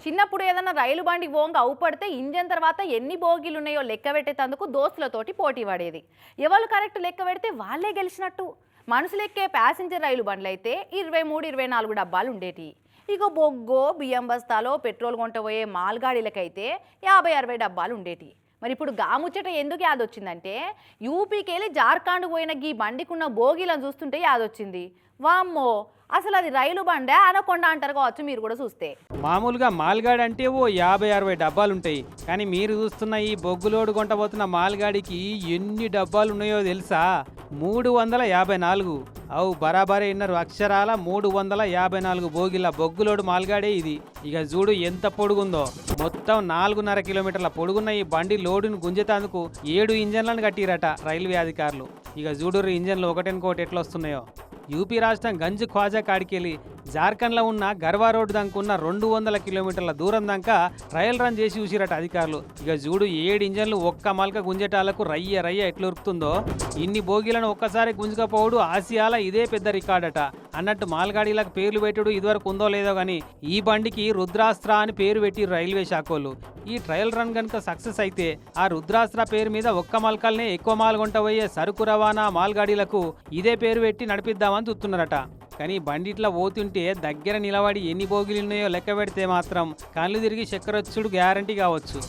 చిన్నప్పుడు ఏదైనా రైలు బండి ఓంగ అవుపడితే ఇంజన్ తర్వాత ఎన్ని బోగీలు ఉన్నాయో లెక్క పెట్టేందుకు దోస్తులతోటి పోటీ పడేది. ఎవరు కరెక్ట్ లెక్క పెడితే వాళ్ళే గెలిచినట్టు. మనుషులెక్కే ప్యాసింజర్ రైలు బండ్లు అయితే 23, 24 డబ్బాలు ఉండేటి. ఇక బొగ్గో బియ్యం బస్తాలో పెట్రోల్ కొంటపోయే మాల్గాడీలకైతే 50, 60 డబ్బాలు ఉండేటి. మరి ఇప్పుడు గాముచ్చట ఎందుకు యాదొచ్చిందంటే యూపీకి వెళ్ళి జార్ఖండ్ పోయిన గీ బండికున్న బోగీలను చూస్తుంటే యాదొచ్చింది. వామ్మో, అసలు అది రైలు బండే అనకొండ అంటారు కావచ్చు మీరు కూడా చూస్తే. మామూలుగా మాల్గాడి అంటే ఓ 50, 60 డబ్బాలుంటాయి. కానీ మీరు చూస్తున్న ఈ బొగ్గులోడు కొంటబోతున్న మాల్గాడికి ఎన్ని డబ్బాలు ఉన్నాయో తెలుసా? 354. అవు బరాబరే విన్నారు, అక్షరాల 354 బోగిల బొగ్గులోడు మాల్గాడే ఇది. ఇక చూడు ఎంత పొడుగుందో. మొత్తం 4.5 కిలోమీటర్ల పొడుగున్న ఈ బండి లోడును గుంజేతందుకు 7 ఇంజన్లను కట్టిరట రైల్వే అధికారులు. ఇక చూడు ఇంజన్లు ఒకటెనుకోటి ఎట్లా వస్తున్నాయో. యూపీ రాష్ట్రం గంజ్ ఖ్వాజా కాడికెళ్ళి జార్ఖండ్లో ఉన్న గర్వా రోడ్డు దాకా 200 కిలోమీటర్ల దూరం దాకా ట్రయల్ రన్ చేసి చూసిరట అధికారులు. ఇక చూడు 7 ఇంజన్లు ఒక్క మల్క గుంజేటాలకు రయ్య రయ్య ఎట్లా ఉరుకుతుందో. ఇన్ని బోగీలను ఒక్కసారి గుంజుకపోవడు ఆసియాల ఇదే పెద్ద రికార్డట. అన్నట్టు మాల్గాడీలకు పేర్లు పెట్టుడు ఇదివరకు ఉందో లేదో గానీ ఈ బండికి రుద్రాస్త్ర అని పేరు పెట్టి రైల్వే శాఖోళ్ళు. ఈ ట్రయల్ రన్ కనుక సక్సెస్ అయితే ఆ రుద్రాస్త్ర పేరు మీద ఒక్క మల్కల్నే ఎక్కువ మాల్ కొంటపోయే సరుకు రవాణా మాల్గాడీలకు ఇదే పేరు పెట్టి నడిపిద్దామని చూస్తున్నారట. కానీ బండి ఇట్లా పోతుంటే దగ్గర నిలబడి ఎన్ని బోగిలున్నాయో లెక్క పెడితే మాత్రం కళ్ళు తిరిగి చక్కెరొచ్చుడు గ్యారంటీ కావచ్చు.